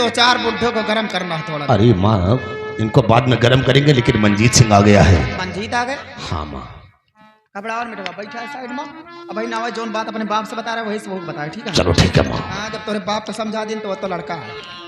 दो चार बुढ़ों को गर्म करना है थोड़ा। अरे माँ इनको बाद में गर्म करेंगे, लेकिन मंजीत सिंह आ गया है। मंजीत आ गए? हाँ माँ। कपड़ा और मिटवा बैठा है साइड में। अब भाई ना जोन बात अपने बाप से बता रहा है वही से वो बताए, ठीक है? चलो ठीक है माँ। हाँ जब तुम्हारे बाप को समझा दिन तो वो तो लड़का है।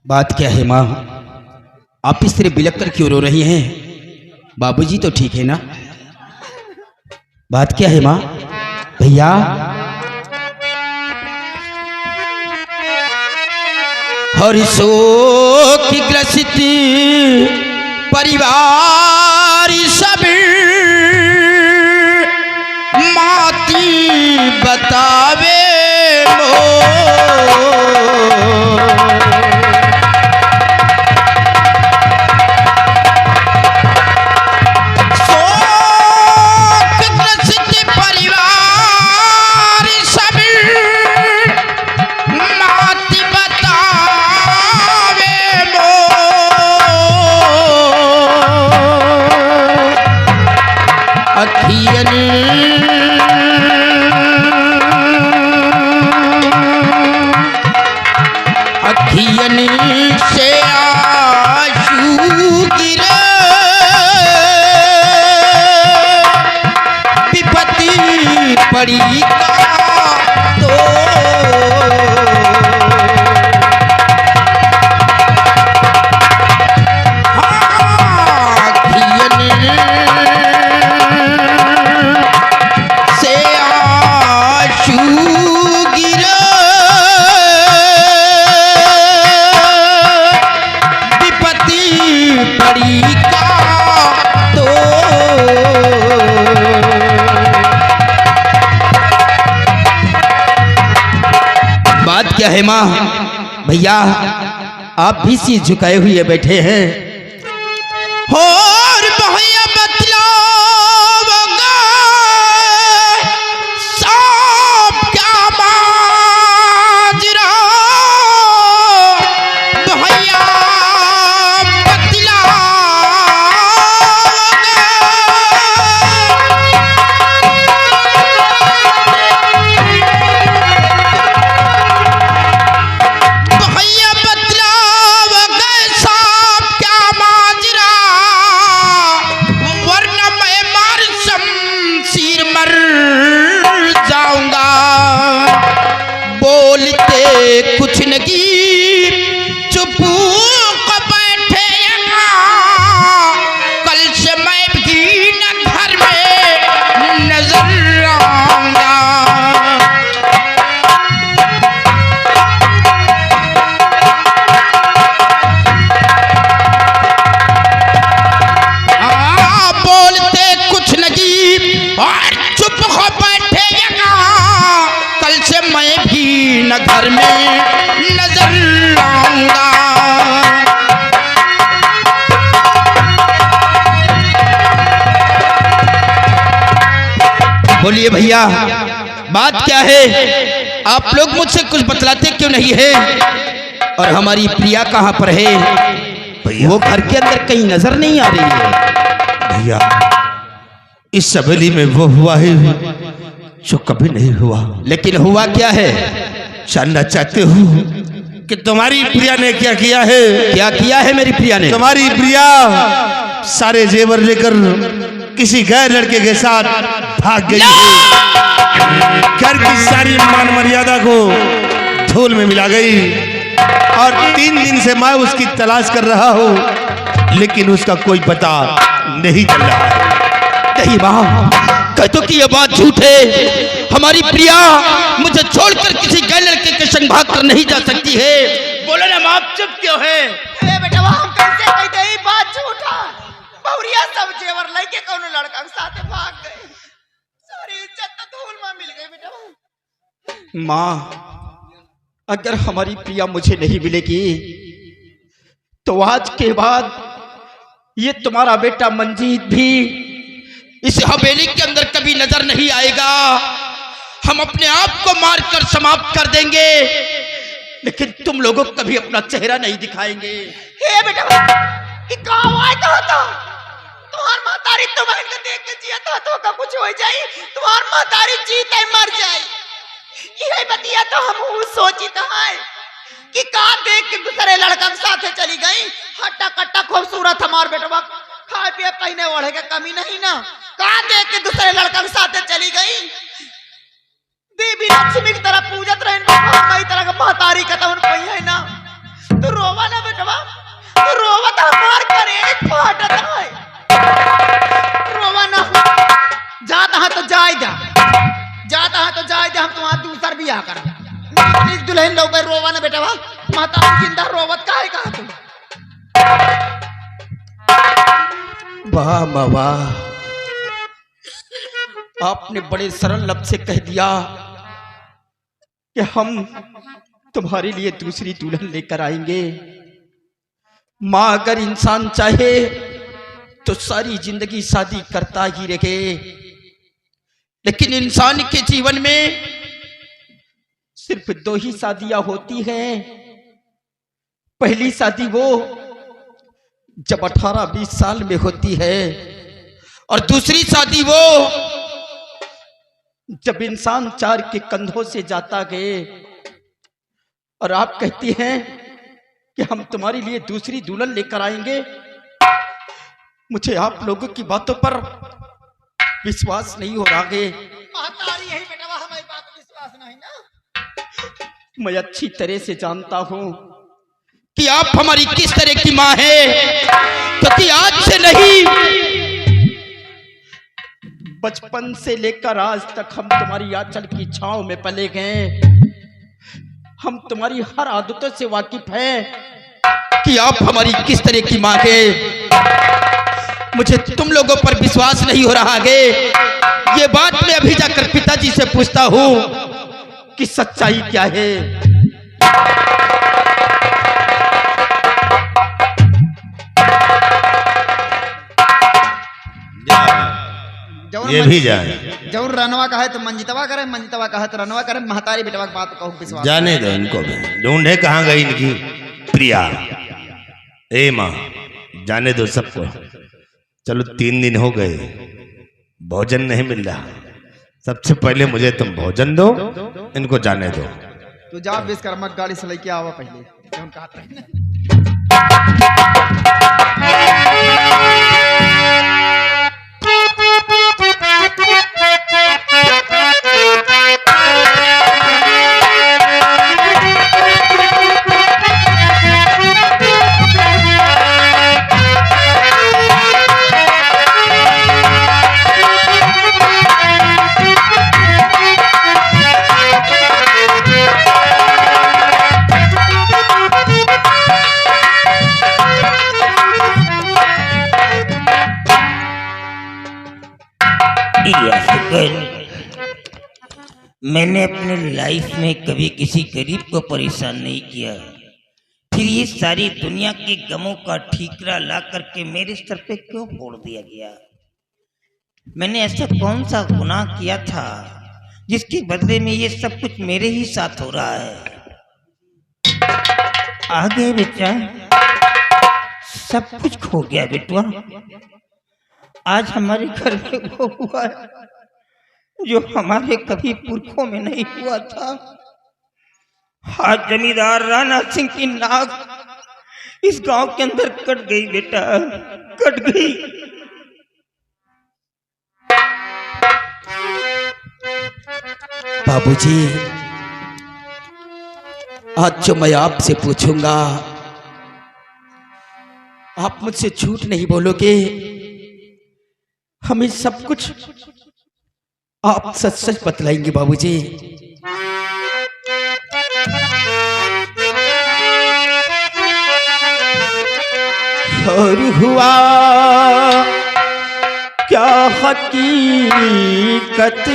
बात क्या है माँ, आप इस तरह बिलक कर क्यों रो रही हैं? बाबूजी तो ठीक है ना? बात क्या है माँ? भैया हर शोक ग्रसित परिवार सब माती बतावे अखियन से आंसू गिरे विपत्ति पड़ी का तो क्या है माँ? भैया आप भी सिर झुकाए हुए बैठे हैं। और भैया बतलाओगा सब क्या माजरा, भैया कुछ नहीं चुप बैठे कल से मैं भी न घर में नजर आऊंगा। बोलते कुछ नहीं और चुप हो बैठे कल से मैं भी न घर में नजर आऊंगा। बोलिए भैया बात क्या है? आप लोग मुझसे कुछ बतलाते क्यों नहीं है? और हमारी प्रिया कहाँ पर है? वो घर के अंदर कहीं नजर नहीं आ रही है। भैया इस सवेली में वो हुआ है जो कभी नहीं हुआ। लेकिन हुआ क्या है? जानना चाहते हो कि तुम्हारी प्रिया ने क्या किया है? क्या किया है मेरी प्रिया ने? तुम्हारी प्रिया सारे जेवर लेकर किसी गैर लड़के के साथ भाग गई है। घर की सारी मान मर्यादा को धूल में मिला गई और 3 दिन से मैं उसकी तलाश कर रहा हूँ, लेकिन उसका कोई पता नहीं चल रहा है। नहीं माँ, कहतो कि यह बात झूठ है। हमारी प्रिया मुझे छोड़कर किसी गैर लड़के के संग भाग कर नहीं जा सकती है। बोलो ना माँ, चुप क्यों है? बेटा हम कैसे कहते ही बात झूठा। बहुरिया सब जेवर लेके कोनो लड़का के साथ भाग गए। सारी इज्जत तो माँ, अगर हमारी प्रिया मुझे नहीं मिलेगी तो आज के बाद ये तुम्हारा बेटा मंजीत भी इस हवेली के अंदर कभी नजर नहीं आएगा। हम अपने आप को मारकर समाप्त कर देंगे, लेकिन तुम लोगों को कभी अपना चेहरा नहीं दिखाएंगे। हे बेटा कि आए तो तुम्हार मातारी तुम्हारे को देख के जिया तो का कुछ हो जाई, तुम्हार मातारी जीते मर जाई। यही बतिया तो हम सोची तो है कि का देख के दूसरे लड़का के साथ चली गई। हट्टा कट्टा खूबसूरत हमार बेटवा, खाए पिए पहने ओढ़े के कमी नहीं ना। का देख के दूसरे लड़का के साथ चली गई। देवी लक्ष्मी की तरह पूजत रहे कई तरह का महतारी का तो कोई है ना। तो रोवा ना बेटवा, तो रोवा तो हमार करे फाटत है। रोवा ना, जाता है तो जाए जा, जाता है तो जाए जा। हम तुम्हारा दूसर भी आ कर दुल्हन लोग रोवा ना बेटवा, महतारी जिंदा रोवत का है कहा तुम। वाह माँ वाह, आपने बड़े सरल लफ्ज से कह दिया कि हम तुम्हारे लिए दूसरी दुल्हन लेकर आएंगे। माँ, अगर इंसान चाहे तो सारी जिंदगी शादी करता ही रहे, लेकिन इंसान के जीवन में सिर्फ 2 ही शादियां होती हैं। पहली शादी वो जब 18-20 साल में होती है, और दूसरी शादी वो जब इंसान 4 के कंधों से जाता गए। और आप कहती हैं कि हम तुम्हारे लिए दूसरी दुल्हन लेकर आएंगे। मुझे आप लोगों की बातों पर विश्वास नहीं हो रहा है। यही बेटवा हमारी बात विश्वास नहीं ना। मैं अच्छी तरह से जानता हूं कि आप हमारी किस तरह की मां है, क्योंकि आज से नहीं, बचपन से लेकर आज तक हम तुम्हारी आंचल की छांव में पले गए। हम तुम्हारी हर आदतों से वाकिफ हैं कि आप हमारी किस तरह की मां है। मुझे तुम लोगों पर विश्वास नहीं हो रहा है। ये बात मैं अभी जाकर पिताजी से पूछता हूं कि सच्चाई क्या है। ये भी जाए, जरूर रनवा का है तो मंजितवा करे, मंजितवा का है तो रनवा करे। महतारी बेटवा की बात कहूं विश्वास जाने दो इनको भी। ढूंढे कहाँ गई इनकी प्रिया। ए माँ, जाने दो सबको। चलो 3 दिन हो गए, भोजन नहीं मिल रहा। सबसे पहले मुझे तुम भोजन दो, इनको जाने दो। तू जा विश्वकर्मा गाड़ी से लेके आवा पहले। मैंने अपने लाइफ में कभी किसी गरीब को परेशान नहीं किया, फिर ये सारी दुनिया के गमों का ठीकरा ला करके मेरे सर पे क्यों फोड़ दिया गया? मैंने ऐसा कौन सा गुनाह किया था जिसके बदले में ये सब कुछ मेरे ही साथ हो रहा है? आगे बेटा, सब कुछ खो गया बेटुआ। आज हमारे घर में वो हुआ है जो हमारे कभी पुरखों में नहीं हुआ था। आज जमींदार राणा सिंह की नाक इस गांव के अंदर कट गई बेटा, कट गई। बाबूजी, आज जो मैं आपसे पूछूंगा आप मुझसे झूठ नहीं बोलोगे? हमें सब कुछ आप सच सच बतलाएंगे बाबूजी? और हुआ क्या हकीकत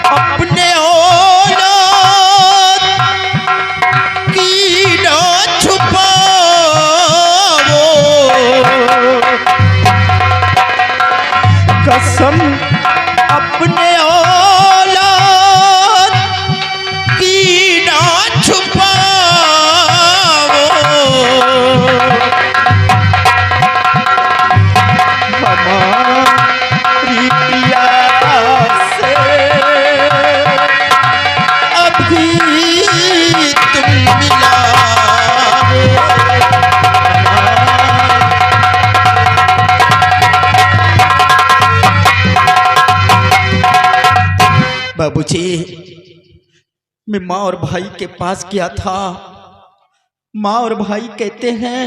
अपने औलाद की ना छुपाओ, कसम अपने औलाद की ना छुपाओ, हमारी प्रिया से अभी तुम मिलाओ। बाबूजी, मैं माँ और भाई के पास गया था। माँ और भाई कहते हैं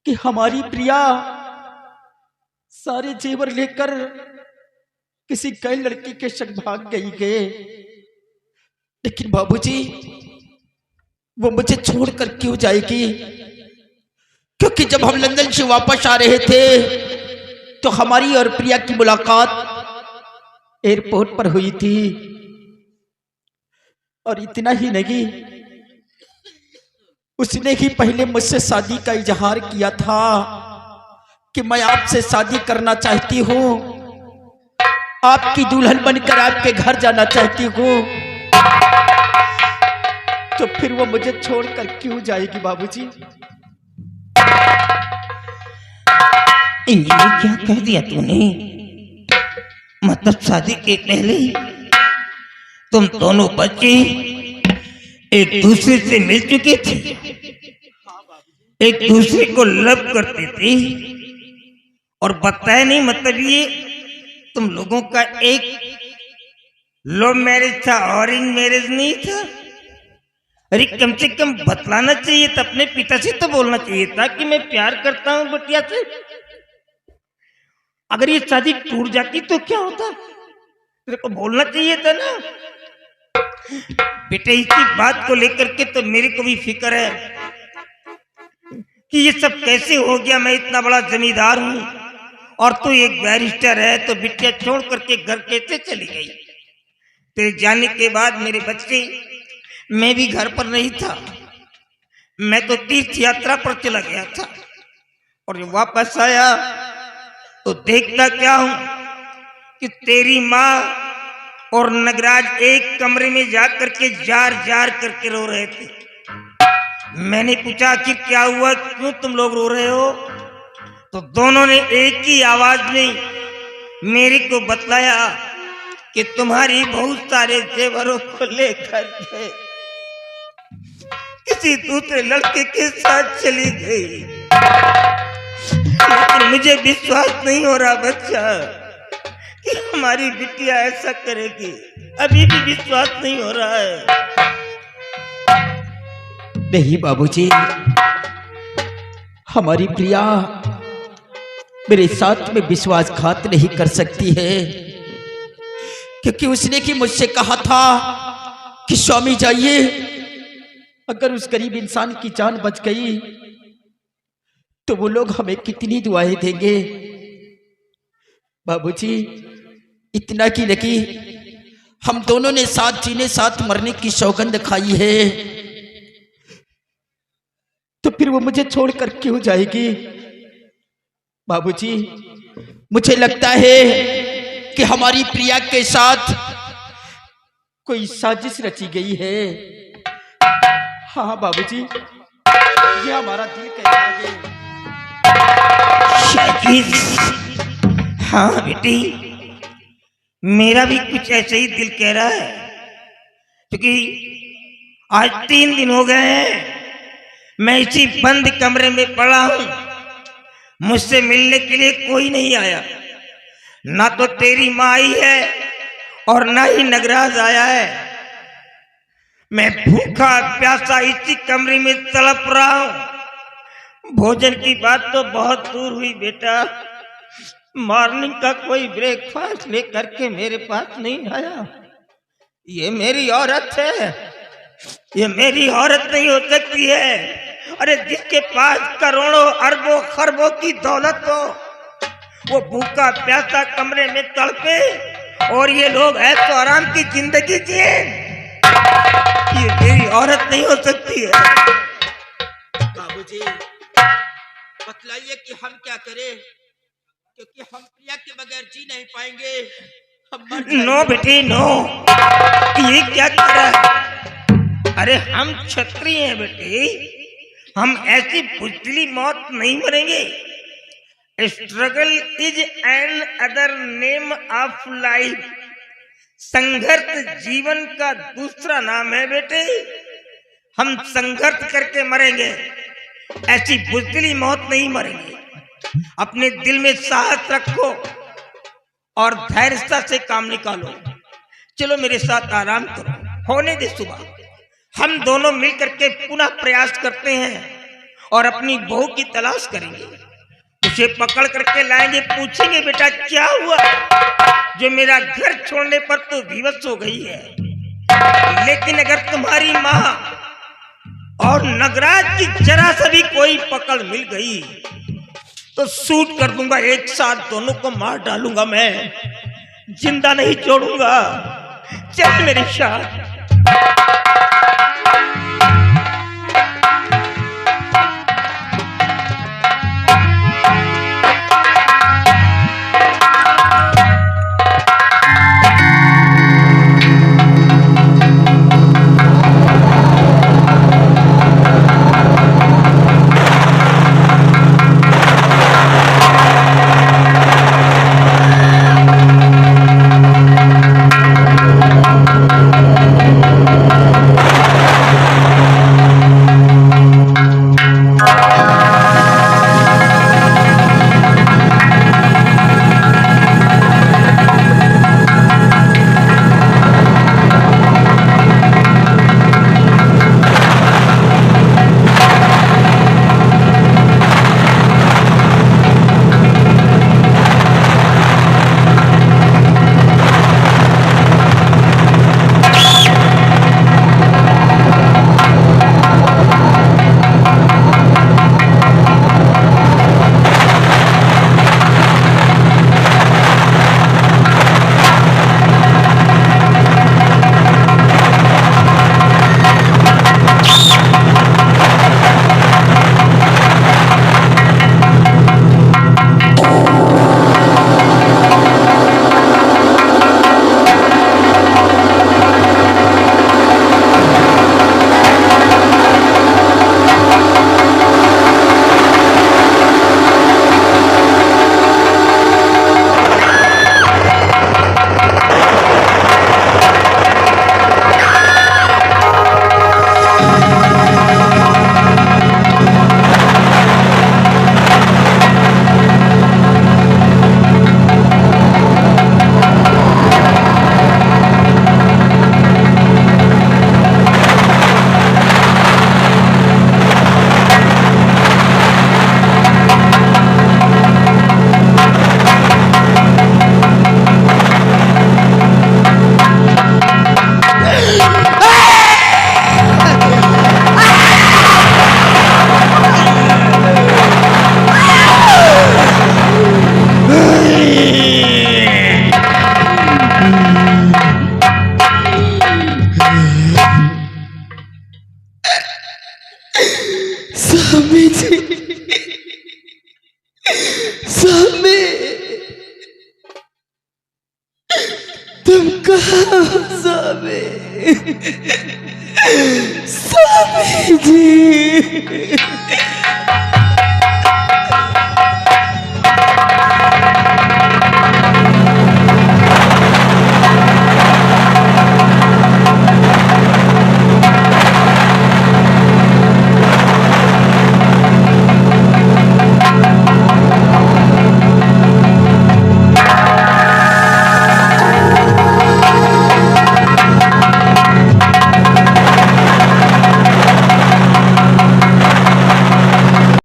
कि हमारी प्रिया सारे जेवर लेकर किसी गैर लड़की के संग भाग गई है। लेकिन बाबूजी, वो मुझे छोड़कर क्यों जाएगी? क्योंकि जब हम लंदन से वापस आ रहे थे तो हमारी और प्रिया की मुलाकात एयरपोर्ट पर हुई थी। और इतना ही नहीं, उसने ही पहले मुझसे शादी का इजहार किया था कि मैं आपसे शादी करना चाहती हूँ, आपकी दुल्हन बनकर आपके घर जाना चाहती हूँ। तो फिर वो मुझे छोड़कर क्यों जाएगी बाबूजी? ये क्या कह दिया तूने? मतलब शादी के पहले तुम दोनों बच्चे एक दूसरे से मिल चुके थे, एक दूसरे को लव करते थे, और बताया नहीं? मतलब ये तुम लोगों का एक लव मैरिज था, ऑरेंज मैरिज नहीं था? अरे कम से कम बतलाना चाहिए था, अपने पिता से तो बोलना चाहिए था कि मैं प्यार करता हूं बिटिया से। अगर ये शादी टूट जाती तो क्या होता? तेरे को बोलना चाहिए था ना। बेटे, इसी बात को लेकर के तो मेरे को भी फिक्र है कि ये सब कैसे हो गया। मैं इतना बड़ा जमींदार हूं और तू एक बैरिस्टर है, तो बिटिया छोड़ करके घर कैसे चली गई? तेरे जाने के बाद मेरे बच्चे, मैं भी घर पर नहीं था, मैं तो तीर्थ यात्रा पर चला गया था। और जब वापस आया तो देखता क्या हूं कि तेरी माँ और नगराज एक कमरे में जाकर के जार जार करके रो रहे थे। मैंने पूछा कि क्या हुआ, क्यों तुम लोग रो रहे हो? तो दोनों ने एक ही आवाज में मेरे को बतलाया कि तुम्हारी बहुत सारे जेवरों को लेकर के किसी दूसरे लड़के के साथ चली गई। लेकिन मुझे विश्वास नहीं हो रहा बच्चा कि हमारी बिटिया ऐसा करेगी। अभी भी विश्वास नहीं हो रहा है। नहीं बाबूजी, हमारी प्रिया मेरे साथ में विश्वासघात नहीं कर सकती है, क्योंकि उसने कि मुझसे कहा था कि स्वामी जाइए, अगर उस गरीब इंसान की जान बच गई तो वो लोग हमें कितनी दुआएं देंगे। बाबूजी, इतना की नहीं, हम दोनों ने साथ जीने साथ मरने की सौगंध खाई है, तो फिर वो मुझे छोड़कर क्यों जाएगी? बाबूजी, मुझे लगता है कि हमारी प्रिया के साथ कोई साजिश रची गई है। हाँ बाबूजी, ये हमारा दिल कह रहा है। साजिश? हाँ बेटी, मेरा भी कुछ ऐसे ही दिल कह रहा है, क्योंकि आज 3 दिन हो गए हैं मैं इसी बंद कमरे में पड़ा हूं। मुझसे मिलने के लिए कोई नहीं आया, ना तो तेरी माँ आई है और ना ही नगराज आया है। मैं भूखा प्यासा इसी कमरे में तड़प रहा हूं। भोजन की बात तो बहुत दूर हुई बेटा, मॉर्निंग का कोई ब्रेकफास्ट लेकर के मेरे पास नहीं आया। ये मेरी औरत है, ये मेरी औरत नहीं हो सकती है। अरे जिसके पास करोड़ों अरबों खरबों की दौलत हो, वो भूखा प्यासा कमरे में तड़पे और ये लोग ऐशो आराम की जिंदगी जिए। ये मेरी औरत नहीं हो सकती है। बाबूजी बतलाइए कि हम क्या करें, क्योंकि हम प्रिया के बगैर जी नहीं पाएंगे। हम मर जाएंगे। नो बेटी नो, ये क्या कर रहा है? अरे हम क्षत्रिय हैं बेटी, हम ऐसी बुझदिली मौत नहीं मरेंगे। Struggle is an other name of life. संघर्ष जीवन का दूसरा नाम है बेटे। हम संघर्ष करके मरेंगे, ऐसी बुझदिली मौत नहीं मरेंगे। अपने दिल में साहस रखो और धैर्यता से काम निकालो। चलो मेरे साथ आराम करो, होने दे सुबह। हम दोनों मिलकर के पुनः प्रयास करते हैं और अपनी बहू की तलाश करेंगे। उसे पकड़ करके लाएंगे, पूछेंगे बेटा क्या हुआ जो मेरा घर छोड़ने पर तो विवश हो गई है। लेकिन अगर तुम्हारी माँ और नगराज की जरा सा भी कोई पकड़ मिल गई तो शूट कर दूंगा, एक साथ दोनों को मार डालूंगा, मैं जिंदा नहीं छोड़ूंगा। चल मेरे साथ। तुम कहाँ हो सामे? सामे जी